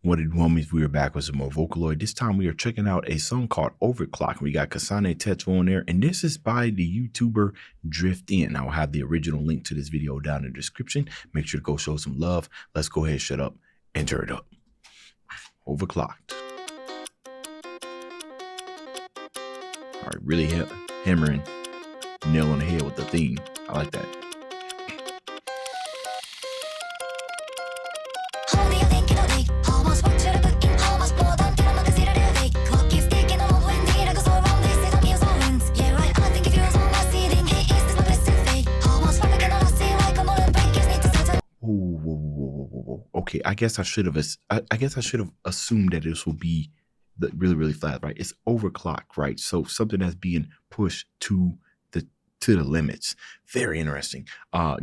What it homies, we are back with some more Vocaloid. This time we are checking out a song called Overclocked. We got Kasane Teto on there, and this is by the YouTuber Drift In. I'll have the original link to this video down in the description. Make sure to go show some love. Let's go ahead, shut up, and turn it up. Overclocked. All right, really hammering, nail on the head with the theme. I like that. Okay, I guess I should have assumed that this will be really flat, right? It's overclocked, right? So something that's being pushed to the limits. Very interesting.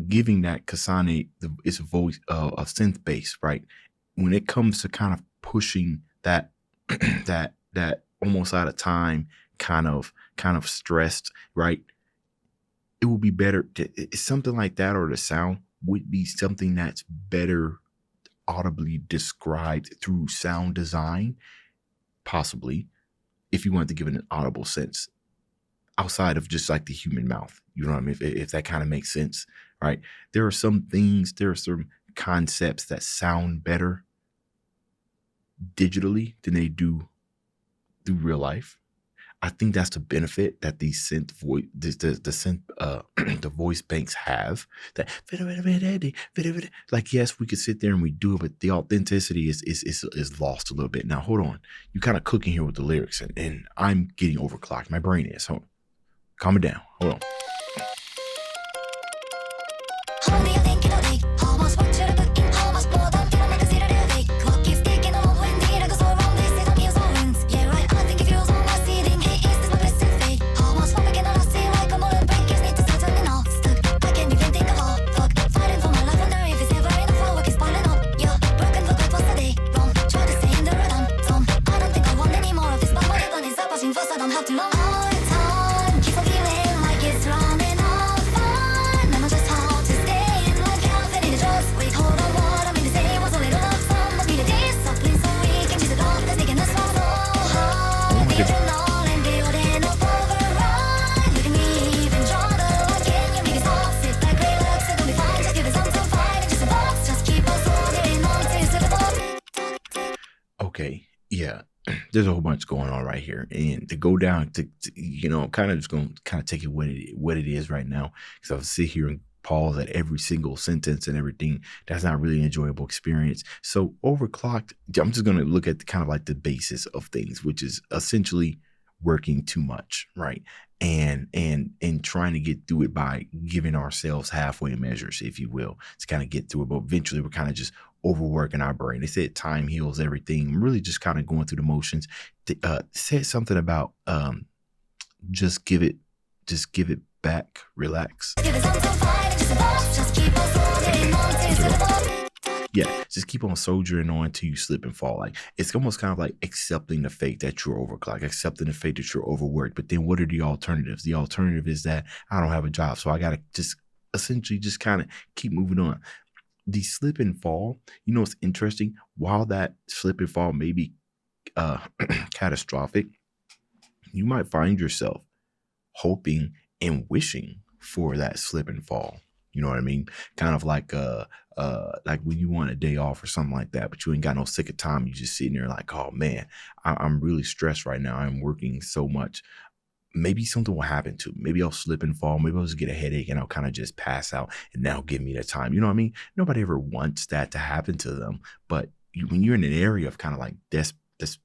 Giving that Kasane its voice of synth bass, right? When it comes to kind of pushing that that almost out of time, kind of stressed, right? It would be better. It's something like that, or the sound would be something that's better audibly described through sound design, possibly, if you want to give it an audible sense outside of just like the human mouth. You know what I mean? If that kind of makes sense, right? There are some concepts that sound better digitally than they do through real life. I think that's the benefit that these synth voice, the voice banks have. That like, yes, we could sit there and we do it, but the authenticity is lost a little bit. Now, hold on, you kind of cooking here with the lyrics, and I'm getting overclocked. My brain is. Hold on, calm it down. Hold on. Okay, yeah, there's a whole bunch going on right here, and to go down to kind of just going to kind of take it what it is right now, because I'll sit here and pause at every single sentence and everything. That's not really an enjoyable experience. So overclocked, I'm just going to look at kind of like the basis of things, which is essentially working too much, right? And trying to get through it by giving ourselves halfway measures, if you will, to kind of get through it. But eventually we're kind of just overworking our brain. They said time heals everything. I'm really just kind of going through the motions. Said something about just give it back, relax. Yeah, just keep on soldiering on until you slip and fall. Like, it's almost kind of like accepting the fate that you're overclocked, accepting the fate that you're overworked. But then what are the alternatives? The alternative is that I don't have a job, so I got to just essentially just kind of keep moving on. The slip and fall, it's interesting. While that slip and fall may be catastrophic, you might find yourself hoping and wishing for that slip and fall. You know what I mean? Kind of like when you want a day off or something like that, but you ain't got no sick of time. You just sitting there like, oh man, I'm really stressed right now. I'm working so much. Maybe something will happen to me. Maybe I'll slip and fall. Maybe I'll just get a headache and I'll kind of just pass out, and now give me the time. You know what I mean? Nobody ever wants that to happen to them. But when you're in an area of kind of like desperate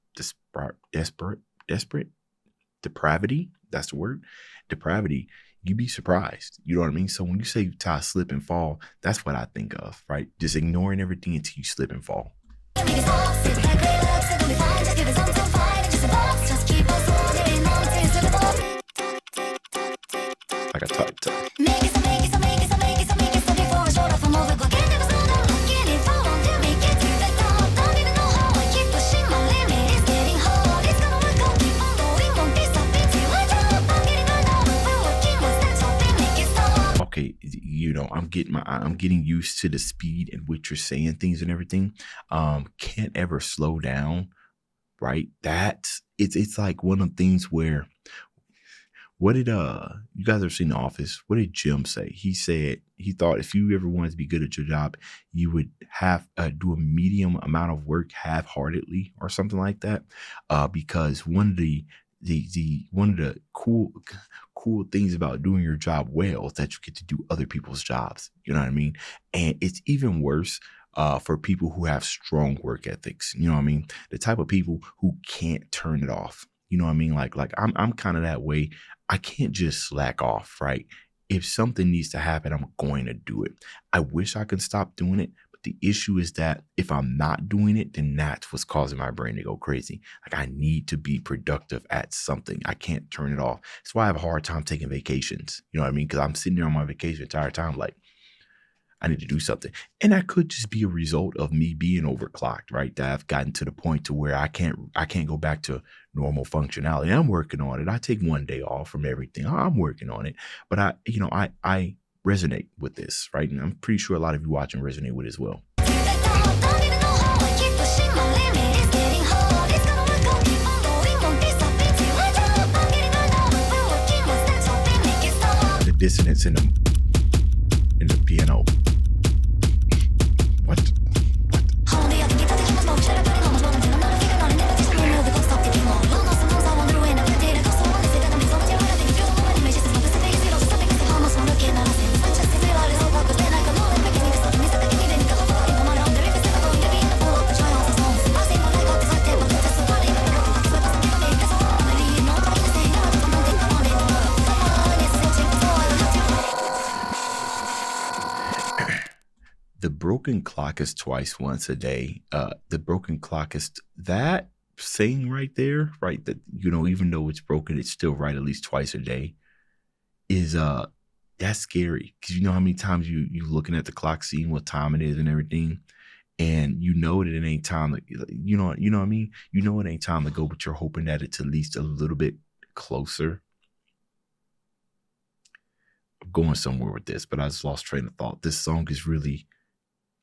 depravity, that's the word, depravity, you'd be surprised. You know what I mean? So when you say to slip and fall, that's what I think of, right? Just ignoring everything until you slip and fall. Like a tight. Okay, I'm getting I'm getting used to the speed in which you're saying things and everything. Can't ever slow down, right? It's like one of the things where what did you guys ever seen The Office? What did Jim say? He said he thought if you ever wanted to be good at your job, you would have do a medium amount of work half-heartedly or something like that. Because one of the one of the cool things about doing your job well is that you get to do other people's jobs. You know what I mean? And it's even worse for people who have strong work ethics. You know what I mean? The type of people who can't turn it off. You know what I mean? Like I'm kind of that way. I can't just slack off, right? If something needs to happen, I'm going to do it. I wish I could stop doing it, but the issue is that if I'm not doing it, then that's what's causing my brain to go crazy. Like I need to be productive at something. I can't turn it off. That's why I have a hard time taking vacations. You know what I mean? Because I'm sitting there on my vacation the entire time, like, I need to do something. And that could just be a result of me being overclocked, right? That I've gotten to the point to where I can't go back to normal functionality. I'm working on it. I take one day off from everything. I'm working on it. But I resonate with this, right? And I'm pretty sure a lot of you watching resonate with it as well. The dissonance in the piano. What? The broken clock is twice once a day. The broken clock is that saying right there, right? That, even though it's broken, it's still right at least twice a day. Is that's scary, because you know how many times you looking at the clock, seeing what time it is and everything, and you know that it ain't time to, you know what I mean? You know it ain't time to go, but you're hoping that it's at least a little bit closer. I'm going somewhere with this, but I just lost train of thought. This song is really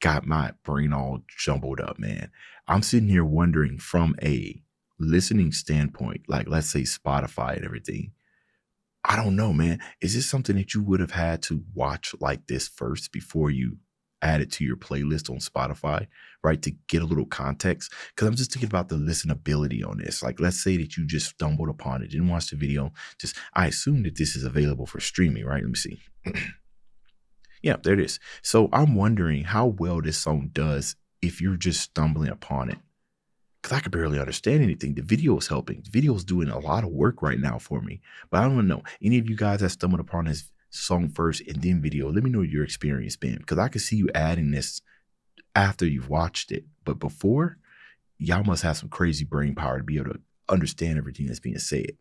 got my brain all jumbled up, man. I'm sitting here wondering from a listening standpoint, like let's say Spotify and everything. I don't know, man. Is this something that you would have had to watch like this first before you add it to your playlist on Spotify, right? To get a little context. Because I'm just thinking about the listenability on this. Like, let's say that you just stumbled upon it, didn't watch the video. I assume that this is available for streaming, right? Let me see. Yeah, there it is. So I'm wondering how well this song does if you're just stumbling upon it. Because I could barely understand anything. The video is helping. The video is doing a lot of work right now for me. But I don't know. Any of you guys that stumbled upon this song first and then video, let me know your experience been. Because I could see you adding this after you've watched it. But before, y'all must have some crazy brain power to be able to understand everything that's being said.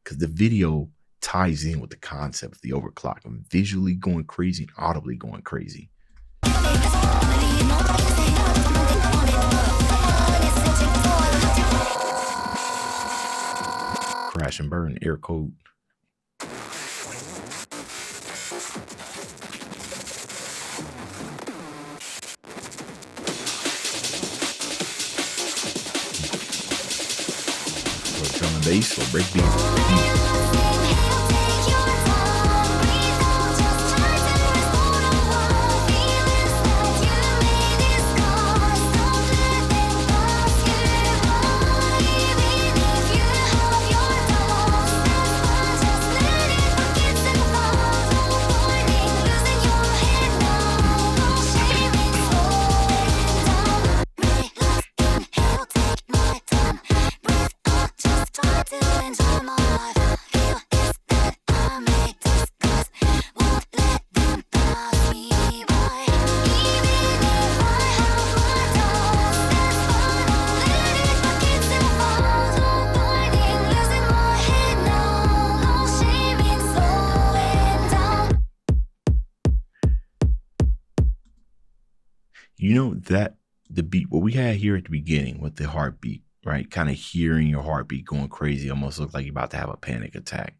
Because the video ties in with the concept of the overclock. I'm visually going crazy and audibly going crazy. Crash and burn, air code. Or drum and bass or breakbeat. You know that the beat, what we had here at the beginning with the heartbeat, right? Kind of hearing your heartbeat going crazy, almost looked like you're about to have a panic attack.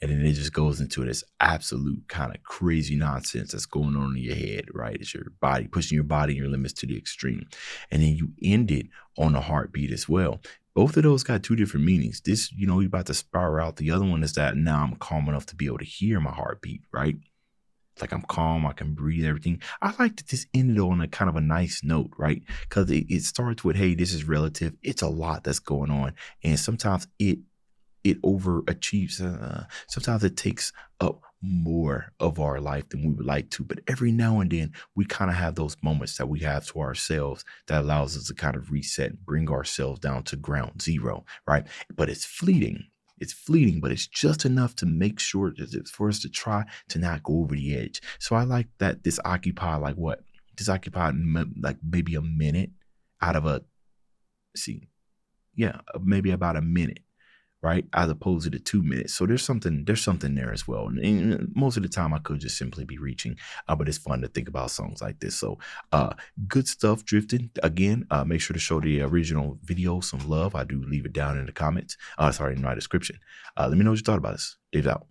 And then it just goes into this absolute kind of crazy nonsense that's going on in your head, right? It's your body pushing your body and your limits to the extreme. And then you end it on a heartbeat as well. Both of those got two different meanings. This, you're about to spiral out. The other one is that now I'm calm enough to be able to hear my heartbeat, right? Like I'm calm, I can breathe, everything. I like to just end it on a kind of a nice note, right? Because it starts with, hey, this is relative. It's a lot that's going on. And sometimes it overachieves. Sometimes it takes up more of our life than we would like to. But every now and then, we kind of have those moments that we have to ourselves that allows us to kind of reset and bring ourselves down to ground zero, right? But it's fleeting. It's fleeting, but it's just enough to make sure that it's for us to try to not go over the edge. So I like that this occupied like what? This occupied like maybe a minute out of maybe about a minute, right? As opposed to the 2 minutes. So there's something there as well. And most of the time I could just simply be reaching, but it's fun to think about songs like this. So good stuff, Drifting. Again, make sure to show the original video some love. I do leave it down in the comments. In my description. Let me know what you thought about this. Dave's out.